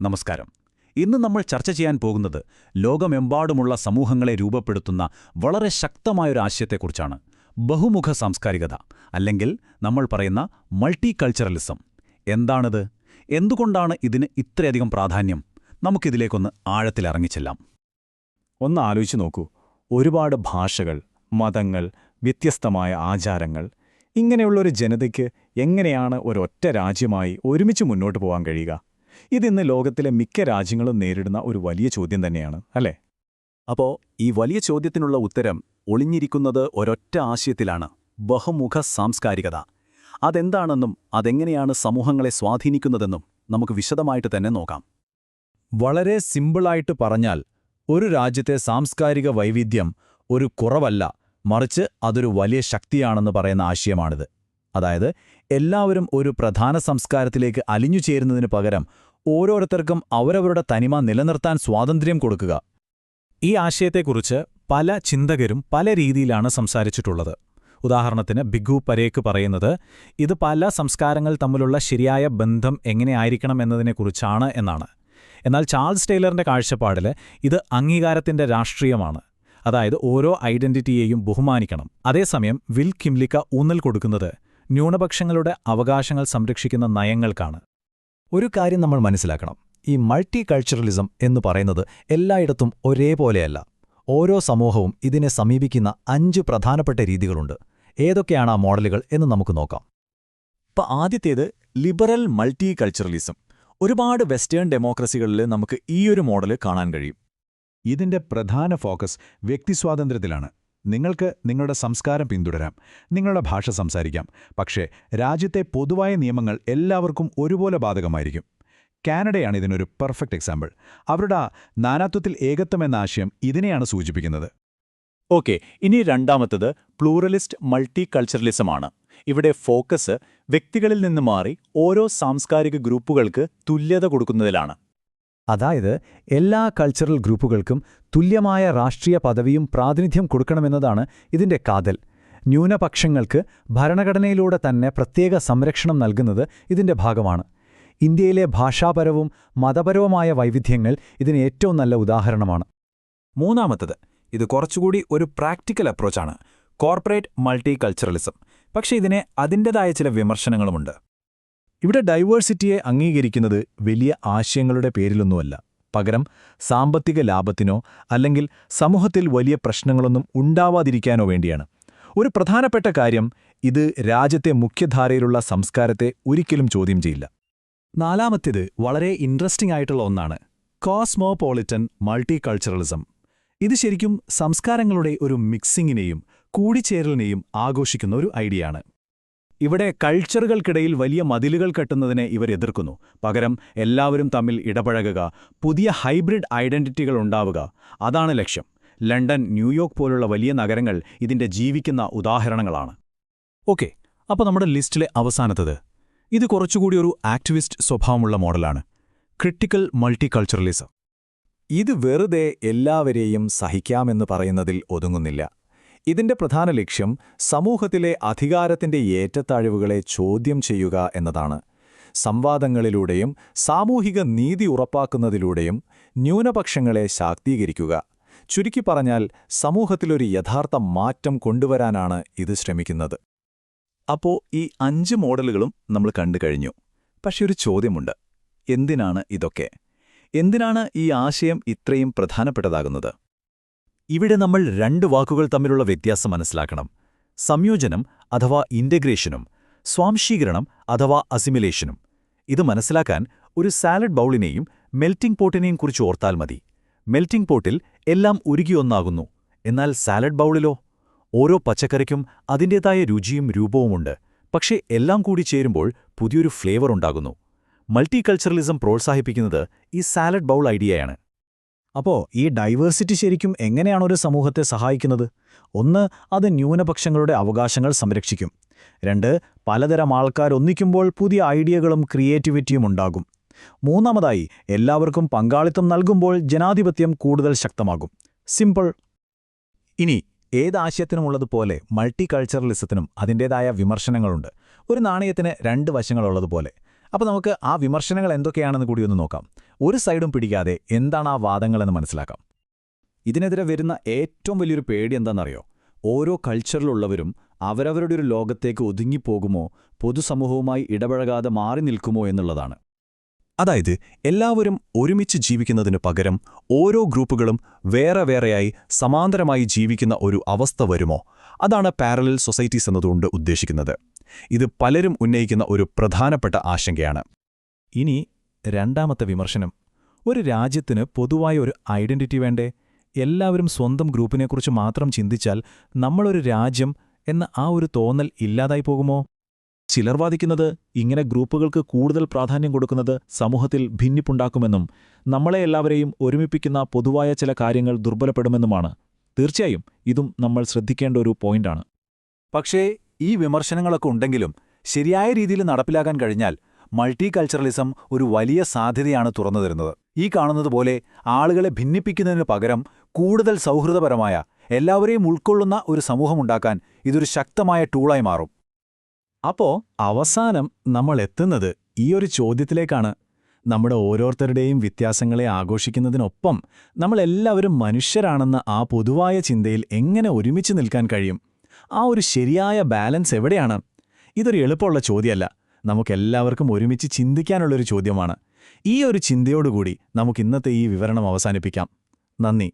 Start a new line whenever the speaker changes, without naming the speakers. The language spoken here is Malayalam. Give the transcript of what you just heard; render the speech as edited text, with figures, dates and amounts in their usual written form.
നമസ്കാരം. ഇന്ന് നമ്മൾ ചർച്ച ചെയ്യാൻ പോകുന്നത് ലോകമെമ്പാടുമുള്ള സമൂഹങ്ങളെ രൂപപ്പെടുത്തുന്ന വളരെ ശക്തമായൊരു ആശയത്തെക്കുറിച്ചാണ്. ബഹുമുഖ സാംസ്കാരികത, അല്ലെങ്കിൽ നമ്മൾ പറയുന്ന മൾട്ടി കൾച്ചറലിസം. എന്താണിത്? എന്തുകൊണ്ടാണ് ഇതിന് ഇത്രയധികം പ്രാധാന്യം? നമുക്കിതിലേക്കൊന്ന് ആഴത്തിലിറങ്ങിച്ചെല്ലാം.
ഒന്ന് ആലോചിച്ച് നോക്കൂ. ഒരുപാട് ഭാഷകൾ, മതങ്ങൾ, വ്യത്യസ്തമായ ആചാരങ്ങൾ. ഇങ്ങനെയുള്ളൊരു ജനതയ്ക്ക് എങ്ങനെയാണ് ഒരൊറ്റ രാജ്യമായി ഒരുമിച്ച് മുന്നോട്ട് പോകാൻ കഴിയുക? ഇതിന്ന് ലോകത്തിലെ മിക്ക രാജ്യങ്ങളും നേരിടുന്ന ഒരു വലിയ ചോദ്യം തന്നെയാണ്, അല്ലേ?
അപ്പോൾ ഈ വലിയ ചോദ്യത്തിനുള്ള ഉത്തരം ഒളിഞ്ഞിരിക്കുന്നത് ഒരൊറ്റ ആശയത്തിലാണ്: ബഹുമുഖ സാംസ്കാരികത. അതെന്താണെന്നും അതെങ്ങനെയാണ് സമൂഹങ്ങളെ സ്വാധീനിക്കുന്നതെന്നും നമുക്ക് വിശദമായിട്ട് തന്നെ നോക്കാം.
വളരെ സിമ്പിളായിട്ട് പറഞ്ഞാൽ, ഒരു രാജ്യത്തെ സാംസ്കാരിക വൈവിധ്യം ഒരു കുറവല്ല, മറിച്ച് അതൊരു വലിയ ശക്തിയാണെന്ന് പറയുന്ന ആശയമാണിത്. അതായത് എല്ലാവരും ഒരു പ്രധാന സംസ്കാരത്തിലേക്ക് അലിഞ്ഞു ചേരുന്നതിന് പകരം ഓരോരുത്തർക്കും അവരവരുടെ തനിമ നിലനിർത്താൻ സ്വാതന്ത്ര്യം കൊടുക്കുക.
ഈ ആശയത്തെക്കുറിച്ച് പല ചിന്തകരും പല രീതിയിലാണ് സംസാരിച്ചിട്ടുള്ളത്. ഉദാഹരണത്തിന് ബിഗു പരേക്ക് പറയുന്നത് ഇത് പല സംസ്കാരങ്ങൾ തമ്മിലുള്ള ശരിയായ ബന്ധം എങ്ങനെയായിരിക്കണം എന്നതിനെക്കുറിച്ചാണ് എന്നാണ്. എന്നാൽ ചാൾസ് ടൈലറിന്റെ കാഴ്ചപ്പാടിൽ ഇത് അംഗീകാരത്തിന്റെ രാഷ്ട്രീയമാണ്. അതായത് ഓരോ ഐഡന്റിറ്റിയെയും ബഹുമാനിക്കണം. അതേസമയം വിൽ കിംലിക്ക ഊന്നൽ കൊടുക്കുന്നത് ന്യൂനപക്ഷങ്ങളുടെ അവകാശങ്ങൾ സംരക്ഷിക്കുന്ന നയങ്ങൾക്കാണ്.
ഒരു കാര്യം നമ്മൾ മനസ്സിലാക്കണം. ഈ മൾട്ടി കൾച്ചറലിസം എന്ന് പറയുന്നത് എല്ലായിടത്തും ഒരേപോലെയല്ല. ഓരോ സമൂഹവും ഇതിനെ സമീപിക്കുന്ന 5 പ്രധാനപ്പെട്ട രീതികളുണ്ട്. ഏതൊക്കെയാണ് ആ മോഡലുകൾ എന്ന് നമുക്ക് നോക്കാം.
ആദ്യത്തേത് ലിബറൽ മൾട്ടി കൾച്ചറലിസം. ഒരുപാട് വെസ്റ്റേൺ ഡെമോക്രസികളിൽ നമുക്ക് ഈയൊരു മോഡല് കാണാൻ കഴിയും.
ഇതിന്റെ പ്രധാന ഫോക്കസ് വ്യക്തിസ്വാതന്ത്ര്യത്തിലാണ്. നിങ്ങൾക്ക് നിങ്ങളുടെ സംസ്കാരം പിന്തുടരാം, നിങ്ങളുടെ ഭാഷ സംസാരിക്കാം, പക്ഷേ രാജ്യത്തെ പൊതുവായ നിയമങ്ങൾ എല്ലാവർക്കും ഒരുപോലെ ബാധകമായിരിക്കും. കാനഡയാണ് ഇതിനൊരു പെർഫെക്റ്റ് എക്സാമ്പിൾ. അവരുടെ നാനാത്വത്തിൽ ഏകത്വം എന്ന ആശയം ഇതിനെയാണ് സൂചിപ്പിക്കുന്നത്.
ഓക്കെ, ഇനി രണ്ടാമത്തത് പ്ലൂറലിസ്റ്റ് മൾട്ടി കൾച്ചറലിസമാണ്. ഇവിടെ ഫോക്കസ് വ്യക്തികളിൽ നിന്ന് മാറി ഓരോ സാംസ്കാരിക ഗ്രൂപ്പുകൾക്ക് തുല്യത കൊടുക്കുന്നതിലാണ്.
അതായത് എല്ലാ കൾച്ചറൽ ഗ്രൂപ്പുകൾക്കും തുല്യമായ രാഷ്ട്രീയ പദവിയും പ്രാതിനിധ്യം കൊടുക്കണമെന്നതാണ് ഇതിന്റെ കാതൽ. ന്യൂനപക്ഷങ്ങൾക്ക് ഭരണഘടനയിലൂടെ തന്നെ പ്രത്യേക സംരക്ഷണം നൽകുന്നത് ഇതിന്റെ ഭാഗമാണ്. ഇന്ത്യയിലെ ഭാഷാപരവും മതപരവുമായ വൈവിധ്യങ്ങൾ ഇതിന് ഏറ്റവും നല്ല ഉദാഹരണമാണ്.
മൂന്നാമത്തത്, ഇത് കുറച്ചുകൂടി ഒരു പ്രാക്ടിക്കൽ അപ്രോച്ചാണ്: കോർപ്പറേറ്റ് മൾട്ടി കൾച്ചറലിസം. പക്ഷേ ഇതിനെ അതിൻ്റെതായ ചില വിമർശനങ്ങളുമുണ്ട്.
ഇവിടെ ഡൈവേഴ്സിറ്റിയെ അംഗീകരിക്കുന്നത് വലിയ ആശയങ്ങളുടെ പേരിലൊന്നുമല്ല, പകരം സാമ്പത്തിക ലാഭത്തിനോ അല്ലെങ്കിൽ സമൂഹത്തിൽ വലിയ പ്രശ്നങ്ങളൊന്നും ഉണ്ടാവാതിരിക്കാനോ വേണ്ടിയാണ്. ഒരു പ്രധാനപ്പെട്ട കാര്യം, ഇത് രാജ്യത്തെ മുഖ്യധാരയിലുള്ള സംസ്കാരത്തെ ഒരിക്കലും ചോദ്യം ചെയ്യില്ല. നാലാമത്തേത് വളരെ ഇൻട്രസ്റ്റിംഗ് ആയിട്ടുള്ള ഒന്നാണ്: കോസ്മോപോളിറ്റൻ മൾട്ടി കൾച്ചറലിസം. ഇത് ശരിക്കും സംസ്കാരങ്ങളുടെ ഒരു മിക്സിങ്ങിനെയും കൂടിച്ചേരലിനെയും ആഘോഷിക്കുന്ന ഒരു ഐഡിയയാണ്. ഇവിടെ കൾച്ചറുകൾക്കിടയിൽ വലിയ മതിലുകൾ കെട്ടുന്നതിനെ ഇവർ എതിർക്കുന്നു. പകരം എല്ലാവരും തമ്മിൽ ഇടപഴകുക, പുതിയ ഹൈബ്രിഡ് ഐഡന്റിറ്റികൾ ഉണ്ടാവുക, അതാണ് ലക്ഷ്യം. ലണ്ടൻ, ന്യൂയോർക്ക് പോലുള്ള വലിയ നഗരങ്ങൾ ഇതിന്റെ ജീവിക്കുന്ന ഉദാഹരണങ്ങളാണ്.
ഓക്കെ, അപ്പോൾ നമ്മുടെ ലിസ്റ്റിലെ അവസാനത്തത്, ഇത് കുറച്ചുകൂടി ഒരു ആക്ടിവിസ്റ്റ് സ്വഭാവമുള്ള മോഡലാണ്: ക്രിട്ടിക്കൽ മൾട്ടി കൾച്ചറലിസം.
ഇത് വെറുതെ എല്ലാവരെയും സഹിക്കാമെന്ന് പറയുന്നതിൽ ഒതുങ്ങുന്നില്ല. ഇതിന്റെ പ്രധാന ലക്ഷ്യം സമൂഹത്തിലെ അധികാരത്തിന്റെ ഏറ്റത്താഴിവുകളെ ചോദ്യം ചെയ്യുക എന്നതാണ്. സംവാദങ്ങളിലൂടെയും സാമൂഹിക നീതി ഉറപ്പാക്കുന്നതിലൂടെയും ന്യൂനപക്ഷങ്ങളെ ശാക്തീകരിക്കുക. ചുരുക്കി പറഞ്ഞാൽ സമൂഹത്തിലൊരു യഥാർത്ഥ മാറ്റം കൊണ്ടുവരാനാണ് ഇത് ശ്രമിക്കുന്നത്.
അപ്പോൾ ഈ 5 മോഡലുകളും നമ്മൾ കണ്ടു കഴിഞ്ഞു. പക്ഷെ ഒരു ചോദ്യമുണ്ട്: എന്തിനാണ് ഇതൊക്കെ? എന്തിനാണ് ഈ ആശയം ഇത്രയും പ്രധാനപ്പെട്ടതാകുന്നത്?
ഇവിടെ നമ്മൾ 2 വാക്കുകൾ തമ്മിലുള്ള വ്യത്യാസം മനസ്സിലാക്കണം: സംയോജനം അഥവാ ഇൻ്റഗ്രേഷനും സ്വാംശീകരണം അഥവാ അസിമിലേഷനും. ഇത് മനസ്സിലാക്കാൻ ഒരു സാലഡ് ബൗളിനെയും മെൽറ്റിംഗ് പോട്ടിനെയും കുറിച്ച് ഓർത്താൽ മതി. മെൽറ്റിംഗ് പോട്ടിൽ എല്ലാം ഉരുകിയൊന്നാകുന്നു. എന്നാൽ സാലഡ് ബൗളിലോ? ഓരോ പച്ചക്കറിക്കും അതിൻ്റേതായ രുചിയും രൂപവുമുണ്ട്. പക്ഷേ എല്ലാം കൂടി ചേരുമ്പോൾ പുതിയൊരു ഫ്ലേവർ ഉണ്ടാകുന്നു. മൾട്ടി കൾച്ചറലിസം പ്രോത്സാഹിപ്പിക്കുന്നത് ഈ സാലഡ് ബൗൾ ഐഡിയയാണ്. അപ്പോൾ ഈ ഡൈവേഴ്സിറ്റി ശരിക്കും എങ്ങനെയാണ് ഒരു സമൂഹത്തെ സഹായിക്കുന്നത്? 1, അത് ന്യൂനപക്ഷങ്ങളുടെ അവകാശങ്ങൾ സംരക്ഷിക്കും. 2, പലതരം ആൾക്കാർ ഒന്നിക്കുമ്പോൾ പുതിയ ഐഡിയകളും ക്രിയേറ്റിവിറ്റിയും ഉണ്ടാകും. 3, എല്ലാവർക്കും പങ്കാളിത്തം നൽകുമ്പോൾ ജനാധിപത്യം കൂടുതൽ ശക്തമാകും. സിമ്പിൾ. ഇനി ഏതാശയത്തിനുമുള്ളതുപോലെ മൾട്ടി കൾച്ചറലിസത്തിനും അതിൻ്റേതായ വിമർശനങ്ങളുണ്ട്. ഒരു നാണയത്തിന് 2 വശങ്ങളുള്ളതുപോലെ. അപ്പോൾ നമുക്ക് ആ വിമർശനങ്ങൾ എന്തൊക്കെയാണെന്ന് കൂടി ഒന്ന് നോക്കാം. ഒരു സൈഡും പിടിക്കാതെ എന്താണ് ആ വാദങ്ങളെന്ന് മനസ്സിലാക്കാം.
ഇതിനെതിരെ വരുന്ന ഏറ്റവും വലിയൊരു പേടി എന്താണെന്നറിയോ? ഓരോ കൾച്ചറിലുള്ളവരും അവരവരുടെ ഒരു ലോകത്തേക്ക് ഒതുങ്ങിപ്പോകുമോ, പൊതുസമൂഹവുമായി ഇടപഴകാതെ മാറി നിൽക്കുമോ എന്നുള്ളതാണ്.
അതായത് എല്ലാവരും ഒരുമിച്ച് ജീവിക്കുന്നതിനു പകരം ഓരോ ഗ്രൂപ്പുകളും വേറെ വേറെയായി സമാന്തരമായി ജീവിക്കുന്ന ഒരു അവസ്ഥ വരുമോ? അതാണ് പാരലൽ സൊസൈറ്റീസ് എന്നതുകൊണ്ട് ഉദ്ദേശിക്കുന്നത്. ഇത് പലരും ഉന്നയിക്കുന്ന ഒരു പ്രധാനപ്പെട്ട ആശങ്കയാണ്. ഇനി രണ്ടാമത്തെ വിമർശനം. ഒരു രാജ്യത്തിന് പൊതുവായ ഒരു ഐഡന്റിറ്റി വേണ്ടേ? എല്ലാവരും സ്വന്തം ഗ്രൂപ്പിനെക്കുറിച്ച് മാത്രം ചിന്തിച്ചാൽ നമ്മളൊരു രാജ്യം എന്ന ആ ഒരു തോന്നൽ ഇല്ലാതായി പോകുമോ? ചിലർ വാദിക്കുന്നത് ഇങ്ങനെ ഗ്രൂപ്പുകൾക്ക് കൂടുതൽ പ്രാധാന്യം കൊടുക്കുന്നത് സമൂഹത്തിൽ ഭിന്നിപ്പുണ്ടാക്കുമെന്നും നമ്മളെ എല്ലാവരെയും ഒരുമിപ്പിക്കുന്ന പൊതുവായ ചില കാര്യങ്ങൾ ദുർബലപ്പെടുമെന്നുമാണ്. തീർച്ചയായും ഇതും നമ്മൾ ശ്രദ്ധിക്കേണ്ട ഒരു പോയിന്റാണ്.
പക്ഷേ ഈ വിമർശനങ്ങളൊക്കെ ഉണ്ടെങ്കിലും ശരിയായ രീതിയിൽ നടപ്പിലാക്കാൻ കഴിഞ്ഞാൽ മൾട്ടി കൾച്ചറലിസം ഒരു വലിയ സാധ്യതയാണ് തുറന്നുതരുന്നത്. ഈ കാണുന്നതുപോലെ ആളുകളെ ഭിന്നിപ്പിക്കുന്നതിനു പകരം കൂടുതൽ സൗഹൃദപരമായ, എല്ലാവരെയും ഉൾക്കൊള്ളുന്ന ഒരു സമൂഹമുണ്ടാക്കാൻ ഇതൊരു ശക്തമായ ടൂളായി മാറും.
അപ്പോ അവസാനം നമ്മൾ എത്തുന്നത് ഈ ഒരു ചോദ്യത്തിലേക്കാണ്. നമ്മുടെ ഓരോരുത്തരുടെയും വ്യത്യാസങ്ങളെ ആഘോഷിക്കുന്നതിനൊപ്പം നമ്മളെല്ലാവരും മനുഷ്യരാണെന്ന ആ പൊതുവായ ചിന്തയിൽ എങ്ങനെ ഒരുമിച്ച് നിൽക്കാൻ കഴിയും? ആ ഒരു ശരിയായ ബാലൻസ് എവിടെയാണ്? ഇതൊരു എളുപ്പമുള്ള ചോദ്യമല്ല, നമുക്കെല്ലാവർക്കും ഒരുമിച്ച് ചിന്തിക്കാനുള്ളൊരു ചോദ്യമാണ്. ഈ ഒരു ചിന്തയോടുകൂടി നമുക്ക് ഇന്നത്തെ ഈ വിവരണം അവസാനിപ്പിക്കാം. നന്ദി.